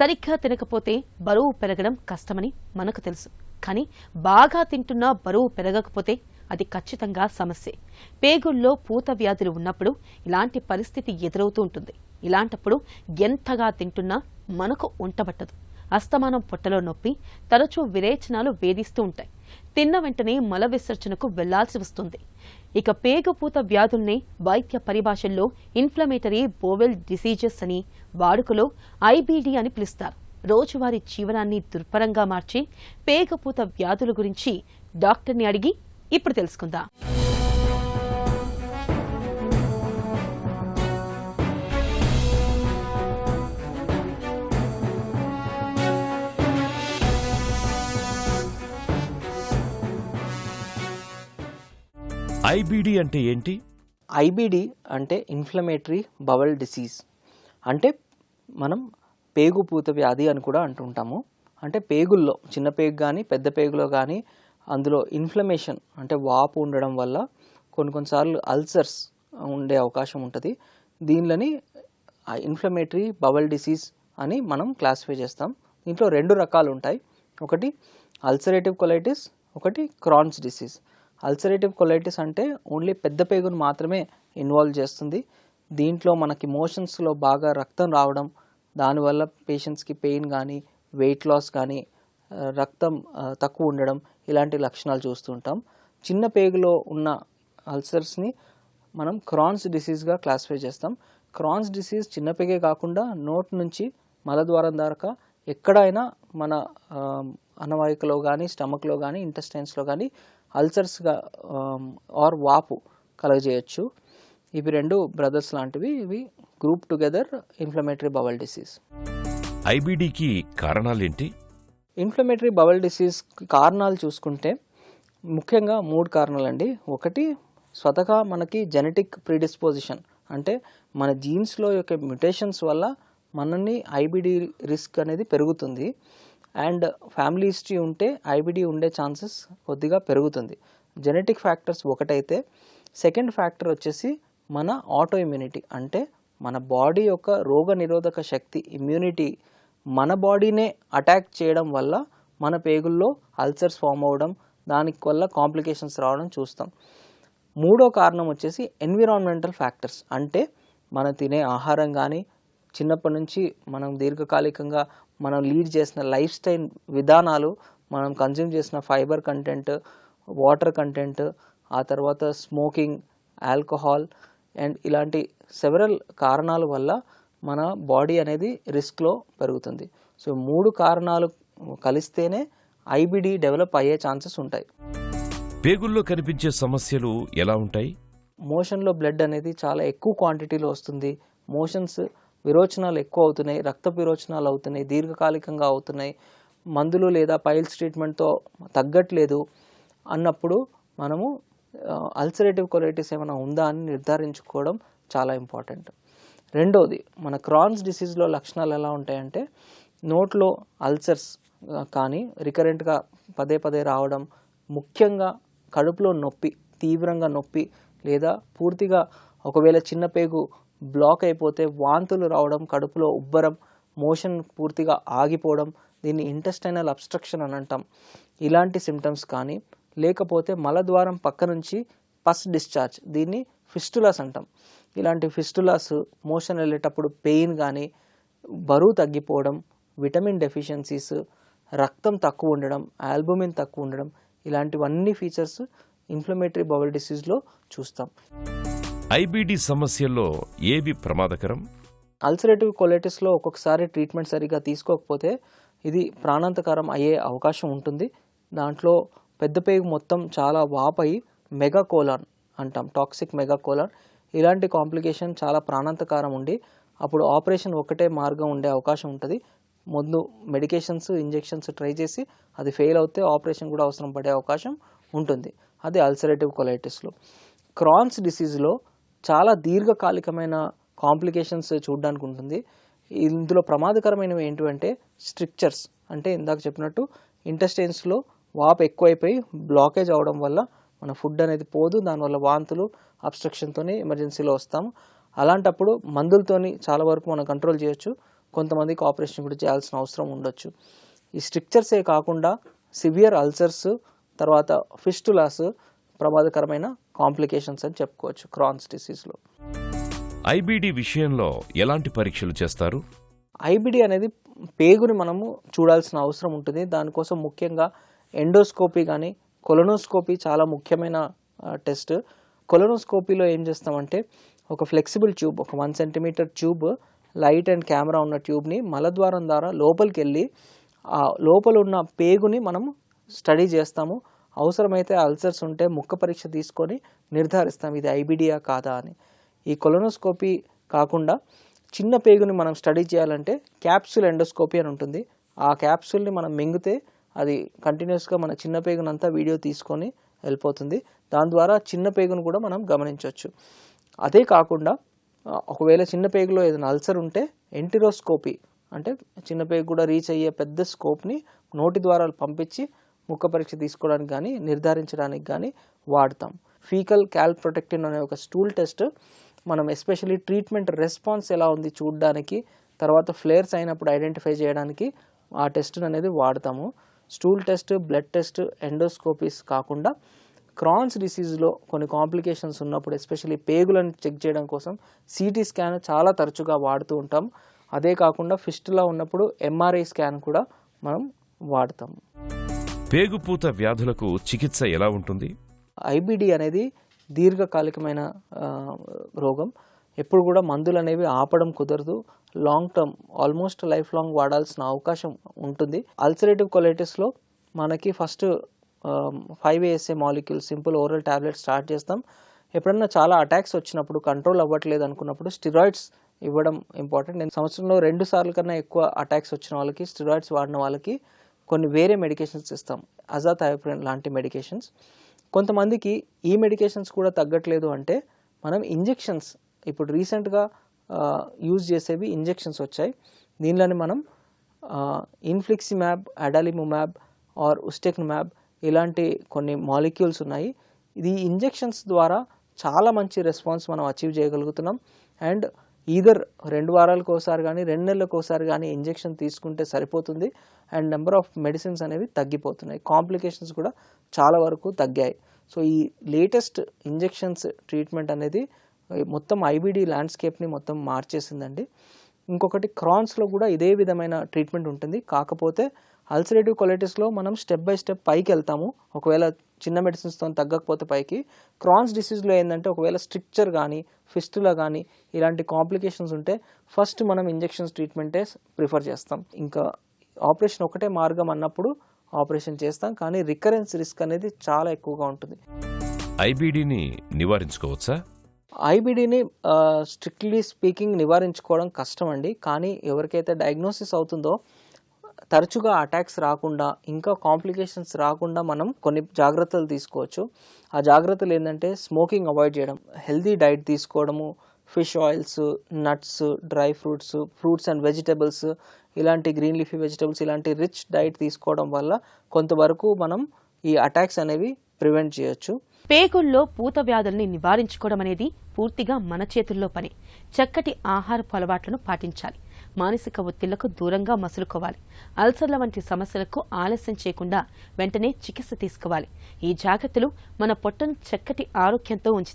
సరిగ్గా తినకపోతే బరువు పెరగడం కష్టమని మనకు తెలుసు. కానీ బాగా తింటున్నా బరువు పెరగకపోతే అది ఖచ్చితంగా సమస్యే. పేగుల్లో పూత వ్యాధులు ఉన్నప్పుడు ఇలాంటి పరిస్థితి ఎదురవుతూ ఉంటుంది. ఇలాంటప్పుడు ఎంతగా తింటున్నా మనకు ఉంటబట్టదు. అస్తమానం పొట్టలో నొప్పి, తరచూ విరేచనాలు వేధిస్తూ ఉంటాయి. తిన్న వెంటనే మల విసర్జనకు వెళ్లాల్సి వస్తుంది. ఇక పేగుపూత వ్యాధుల్ని వైద్య పరిభాషల్లో ఇన్ఫ్లమేటరీ బోవెల్ డిసీజెస్ అని, వాడుకలో ఐబీడీ అని పిలుస్తారు. రోజువారీ జీవనాన్ని దుర్భరంగా మార్చి పేగుపూత వ్యాధుల గురించి డాక్టర్ని అడిగి ఇప్పుడు తెలుసుకుందాం. ఐబీడీ అంటే ఏంటి? ఐబీడీ అంటే ఇన్ఫ్లమేటరీ బవల్ డిసీజ్. అంటే మనం పేగుపూత వ్యాధి అని కూడా అంటుంటాము. అంటే పేగుల్లో, చిన్న పేగు కానీ పెద్ద పేగులో కానీ అందులో ఇన్ఫ్లమేషన్ అంటే వాపు ఉండడం వల్ల కొన్నిసార్లు అల్సర్స్ ఉండే అవకాశం ఉంటుంది. దీనిని ఇన్ఫ్లమేటరీ బవల్ డిసీజ్ అని మనం క్లాసిఫై చేస్తాం. దీంట్లో రెండు రకాలు ఉంటాయి. ఒకటి అల్సరేటివ్ కొలైటిస్, ఒకటి క్రాన్స్ డిసీజ్. అల్సరేటివ్ కొలైటిస్ అంటే ఓన్లీ పెద్ద పేగును మాత్రమే ఇన్వాల్వ్ చేస్తుంది. దీంట్లో మనకి మోషన్స్లో బాగా రక్తం రావడం, దానివల్ల పేషెంట్స్కి పెయిన్ కానీ, వెయిట్ లాస్ కానీ, రక్తం తక్కువ ఉండడం, ఇలాంటి లక్షణాలు చూస్తుంటాం. చిన్న పేగులో ఉన్న అల్సర్స్ని మనం క్రాన్స్ డిసీజ్గా క్లాసిఫై చేస్తాం. క్రాన్స్ డిసీజ్ చిన్న పేగే కాకుండా నోట్ నుంచి మలద్వారం దాకా ఎక్కడైనా మన అనవాయికలో కానీ, స్టమక్లో కానీ, ఇంటెస్టైన్స్లో కానీ అల్సర్స్గా ఆర్ వాపు కలగజేయచ్చు. ఇవి రెండు బ్రదర్స్ లాంటివి. ఇవి group together inflammatory bowel disease. ఐబీడీకి కారణాలేంటి? ఇన్ఫ్లమేటరీ బవల్ డిసీజ్ కారణాలు చూసుకుంటే ముఖ్యంగా 3 కారణాలండి. ఒకటి స్వతహా మనకి జెనెటిక్ ప్రీడిస్పోజిషన్, అంటే మన జీన్స్లో యొక్క మ్యుటేషన్స్ వల్ల మనని ఐబీడీ రిస్క్ అనేది పెరుగుతుంది. అండ్ ఫ్యామిలీ హిస్టరీ ఉంటే ఐబీడీ ఉండే ఛాన్సెస్ కొద్దిగా పెరుగుతుంది. జెనెటిక్ ఫ్యాక్టర్స్ ఒకటైతే, సెకండ్ ఫ్యాక్టర్ వచ్చేసి మన ఆటో ఇమ్యూనిటీ, అంటే మన బాడీ యొక్క రోగ నిరోధక శక్తి, ఇమ్యూనిటీ మన బాడీనే అటాక్ చేయడం వల్ల మన పేగుల్లో అల్సర్స్ ఫామ్ అవ్వడం, దానికి వల్ల కాంప్లికేషన్స్ రావడం చూస్తాం. మూడో కారణం వచ్చేసి ఎన్విరాన్మెంటల్ ఫ్యాక్టర్స్, అంటే మనం తినే ఆహారం కానీ, చిన్నప్పటి నుంచి మనం దీర్ఘకాలికంగా మనం లీడ్ చేసిన లైఫ్ స్టైల్ విధానాలు, మనం కన్జ్యూమ్ చేసిన ఫైబర్ కంటెంట్, వాటర్ కంటెంట్, ఆ తర్వాత స్మోకింగ్, ఆల్కహాల్ అండ్ ఇలాంటి సెవరల్ కారణాల వల్ల మన బాడీ అనేది రిస్క్లో పెరుగుతుంది. సో 3 కారణాలు కలిస్తేనే ఐబీడీ డెవలప్ అయ్యే ఛాన్సెస్ ఉంటాయి. పేగుల్లో కనిపించే సమస్యలు ఎలా ఉంటాయి? మోషన్లో బ్లడ్ అనేది చాలా ఎక్కువ క్వాంటిటీలో వస్తుంది. మోషన్స్ విరోచనాలు ఎక్కువ అవుతున్నాయి, రక్త విరోచనాలు అవుతున్నాయి, దీర్ఘకాలికంగా అవుతున్నాయి, మందులు లేదా పైల్స్ ట్రీట్మెంట్తో తగ్గట్లేదు అన్నప్పుడు మనము అల్సరేటివ్ కొలైటిస్ ఏమైనా ఉందా అని నిర్ధారించుకోవడం చాలా ఇంపార్టెంట్. రెండోది, మన క్రాన్స్ డిసీజ్లో లక్షణాలు ఎలా ఉంటాయంటే నోట్లో అల్సర్స్ కానీ రికరెంట్గా పదే పదే రావడం, ముఖ్యంగా కడుపులో నొప్పి, తీవ్రంగా నొప్పి, లేదా పూర్తిగా ఒకవేళ చిన్న పేగు బ్లాక్ అయిపోతే వాంతులు రావడం, కడుపులో ఉబ్బరం, మోషన్ పూర్తిగా ఆగిపోవడం, దీన్ని ఇంటెస్టైనల్ అబ్స్ట్రక్షన్ అని అంటాం. ఇలాంటి సిమ్టమ్స్ కానీ, లేకపోతే మలద్వారం పక్క నుంచి పస్ డిశ్చార్జ్, దీన్ని ఫిస్టులాస్ అంటాం. ఇలాంటి ఫిస్టులాస్, మోషన్ వెళ్ళేటప్పుడు పెయిన్ కానీ, బరువు తగ్గిపోవడం, విటమిన్ డెఫిషియన్సీస్, రక్తం తక్కువ ఉండడం, ఆల్బుమిన్ తక్కువ ఉండడం, ఇలాంటివన్నీ ఫీచర్స్ ఇన్ఫ్లమేటరీ బవల్ డిసీజ్లో చూస్తాం. ఐబీడీ సమస్యల్లో ఏవి ప్రమాదకరం? అల్సరేటివ్ కొలైటిస్లో ఒక్కొక్కసారి ట్రీట్మెంట్ సరిగా తీసుకోకపోతే ఇది ప్రాణాంతకరం అయ్యే అవకాశం ఉంటుంది. దాంట్లో పెద్ద పేగు మొత్తం చాలా వాపయి మెగాకోలాన్ అంటాం, టాక్సిక్ మెగాకోలాన్. ఇలాంటి కాంప్లికేషన్ చాలా ప్రాణాంతకరం ఉండి అప్పుడు ఆపరేషన్ ఒకటే మార్గం ఉండే అవకాశం ఉంటుంది. ముందు మెడికేషన్స్, ఇంజెక్షన్స్ ట్రై చేసి అది ఫెయిల్ అవుతే ఆపరేషన్ కూడా అవసరం పడే అవకాశం ఉంటుంది. అది అల్సరేటివ్ కొలైటిస్లో. క్రాన్స్ డిసీజ్లో చాలా దీర్ఘకాలికమైన కాంప్లికేషన్స్ చూడడానికి ఉంటుంది. ఇందులో ప్రమాదకరమైనవి ఏంటంటే స్ట్రిక్చర్స్, అంటే ఇందాక చెప్పినట్టు ఇంటెస్టైన్స్లో వాపు ఎక్కువైపోయి బ్లాకేజ్ అవడం వల్ల మన ఫుడ్ అనేది పోదు, దానివల్ల వాంతులు, అబ్స్ట్రక్షన్తోనే ఎమర్జెన్సీలో వస్తాము. అలాంటప్పుడు మందులతోని చాలా వరకు మనం కంట్రోల్ చేయొచ్చు. కొంతమందికి ఆపరేషన్ కూడా చేయాల్సిన అవసరం ఉండొచ్చు. ఈ స్ట్రిక్చర్సే కాకుండా సివియర్ అల్సర్స్, తర్వాత ఫిస్టులాస్ ప్రమాదకరమైన కాంప్లికేషన్స్ అని చెప్పుకోవచ్చు క్రాన్స్ డిసీజ్లో. ఐబీడీ విషయంలో ఎలాంటి పరీక్షలు చేస్తారు? ఐబిడి అనేది పేగుని మనము చూడాల్సిన అవసరం ఉంటుంది. దానికోసం ముఖ్యంగా ఎండోస్కోపీ కానీ కొలనోస్కోపీ చాలా ముఖ్యమైన టెస్ట్. కొలనోస్కోపీలో ఏం చేస్తామంటే ఒక ఫ్లెక్సిబుల్ ట్యూబ్, ఒక 1 centimetre tube, light and camera ఉన్న ట్యూబ్ని మలద్వారం ద్వారా లోపలికి వెళ్ళి ఆ లోపల ఉన్న పేగుని మనం స్టడీ చేస్తాము. అవసరమైతే అల్సర్స్ ఉంటే ముక్క పరీక్ష తీసుకొని నిర్ధారిస్తాం ఇది ఐబిడియా కాదా అని. ఈ కొలనోస్కోపీ కాకుండా చిన్న పేగుని మనం స్టడీ చేయాలంటే క్యాప్సూల్ ఎండోస్కోపీ అని ఉంటుంది. ఆ క్యాప్సూల్ని మనం మింగితే అది కంటిన్యూస్గా మన చిన్న పేగునంతా వీడియో తీసుకొని వెళ్ళిపోతుంది. దాని ద్వారా చిన్న పేగును కూడా మనం గమనించవచ్చు. అదే కాకుండా ఒకవేళ చిన్న పేగులో ఏదైనా అల్సర్ ఉంటే ఎంటిరోస్కోపీ అంటే చిన్న పేగు కూడా రీచ్ అయ్యే పెద్ద స్కోప్ని నోటి ద్వారా పంపించి ముక్క పరీక్ష తీసుకోవడానికి కానీ నిర్ధారించడానికి కానీ వాడతాం. ఫీకల్ క్యాల్ప్రొటెక్టిన్ అనే ఒక స్టూల్ టెస్ట్ మనం ఎస్పెషల్లీ ట్రీట్మెంట్ రెస్పాన్స్ ఎలా ఉంది చూడడానికి, తర్వాత ఫ్లేర్స్ అయినప్పుడు ఐడెంటిఫై చేయడానికి ఆ టెస్ట్ అనేది వాడతాము. స్టూల్ టెస్ట్, బ్లడ్ టెస్ట్, ఎండోస్కోపీస్ కాకుండా క్రాన్స్ డిసీజ్లో కొన్ని కాంప్లికేషన్స్ ఉన్నప్పుడు ఎస్పెషల్లీ పేగులను చెక్ చేయడం కోసం సిటీ స్కాన్ చాలా తరచుగా వాడుతూ ఉంటాం. అదే కాకుండా ఫిస్టులా ఉన్నప్పుడు ఎంఆర్ఐ స్కాన్ కూడా మనం వాడతాము. పేగుపూత వ్యాధులకు చికిత్స ఎలా ఉంటుంది? ఐబిడి అనేది దీర్ఘకాలికమైన రోగం. ఎప్పుడు కూడా మందులు అనేవి ఆపడం కుదరదు. Long term almost life long వాడాల్సిన అవకాశం ఉంటుంది. అల్సరేటివ్ కొలైటిస్లో మనకి first 5-ASA molecule simple oral tablet start చేస్తాం. ఎప్పుడన్నా చాలా అటాక్స్ వచ్చినప్పుడు కంట్రోల్ అవ్వట్లేదు అనుకున్నప్పుడు స్టిరాయిడ్స్ ఇవ్వడం ఇంపార్టెంట్. నేను సంవత్సరంలో 2 సార్లు కన్నా ఎక్కువ అటాక్స్ వచ్చిన వాళ్ళకి స్టిరాయిడ్స్ వాడిన వాళ్ళకి కొన్ని వేరే మెడికేషన్స్ ఇస్తాం, అజాథయోప్రిన్ లాంటి మెడికేషన్స్. కొంతమందికి ఈ మెడికేషన్స్ కూడా తగ్గట్లేదు అంటే మనం ఇంజెక్షన్స్, ఇప్పుడు రీసెంట్గా యూజ్ చేసేవి ఇంజెక్షన్స్ వచ్చాయి. దీనిలోని మనం ఇన్ఫ్లిక్సిమాబ్, అడాలిముమాబ్ ఆర్ ఉస్టెక్నుమాబ్ ఇలాంటి కొన్ని మాలిక్యూల్స్ ఉన్నాయి. ఇది ఇంజెక్షన్స్ ద్వారా చాలా మంచి రెస్పాన్స్ మనం అచీవ్ చేయగలుగుతున్నాం. అండ్ ఈదర్ 2 వారాలకు ఒకసారి కానీ 2 నెలలకు ఒకసారి కానీ ఇంజెక్షన్ తీసుకుంటే సరిపోతుంది. అండ్ నెంబర్ ఆఫ్ మెడిసిన్స్ అనేవి తగ్గిపోతున్నాయి, కాంప్లికేషన్స్ కూడా చాలా వరకు తగ్గాయి. సో ఈ లేటెస్ట్ ఇంజెక్షన్స్ ట్రీట్మెంట్ అనేది మొత్తం ఐబిడి ల్యాండ్స్కేప్ని మొత్తం మార్చేసిందండి. ఇంకొకటి క్రాన్స్లో కూడా ఇదే విధమైన ట్రీట్మెంట్ ఉంటుంది. కాకపోతే అల్సరేటివ్ కొలైటిస్లో మనం స్టెప్ బై స్టెప్ పైకి వెళ్తాము. ఒకవేళ చిన్న మెడిసిన్స్తో తగ్గకపోతే పైకి. క్రాన్స్ డిసీజ్లో ఏంటంటే ఒకవేళ స్ట్రిక్చర్ కానీ ఫిస్టులా కానీ ఇలాంటి కాంప్లికేషన్స్ ఉంటే ఫస్ట్ మనం ఇంజెక్షన్స్ ట్రీట్మెంటే ప్రిఫర్ చేస్తాం. ఇంకా ఆపరేషన్ ఒకటే మార్గం అన్నప్పుడు ఆపరేషన్ చేస్తాం, కానీ రికరెన్స్ రిస్క్ అనేది చాలా ఎక్కువగా ఉంటుంది. ఐబీడీని నివారించుకోవచ్చా? ఐబిడిని స్ట్రిక్ట్లీ స్పీకింగ్ నివారించుకోవడం కష్టం అండి. కానీ ఎవరికైతే డయాగ్నోసిస్ అవుతుందో తరచుగా అటాక్స్ రాకుండా, ఇంకా కాంప్లికేషన్స్ రాకుండా మనం కొన్ని జాగ్రత్తలు తీసుకోవచ్చు. ఆ జాగ్రత్తలు ఏంటంటే స్మోకింగ్ అవాయిడ్ చేయడం, హెల్దీ డైట్ తీసుకోవడము, fish oils, nuts, dry fruits, fruits and vegetables, ఇలాంటి గ్రీన్ లీఫీ వెజిటబుల్స్, ఇలాంటి రిచ్ డైట్ తీసుకోవడం వల్ల కొంతవరకు మనం ఈ అటాక్స్ అనేవి ప్రివెంట్ చేయొచ్చు. పేగుల్లో పూత వ్యాధుల్ని నివారించుకోవడం అనేది పూర్తిగా మన చేతుల్లో పని. చక్కటి ఆహారపు అలవాట్లను పాటించాలి. మానసిక ఒత్తిళ్లకు దూరంగా మసులుకోవాలి. అల్సర్ల వంటి సమస్యలకు ఆలస్యం చేయకుండా వెంటనే చికిత్స తీసుకోవాలి. ఈ జాగ్రత్తలు మన పొట్టను చక్కటి ఆరోగ్యంతో ఉంచుతాయి.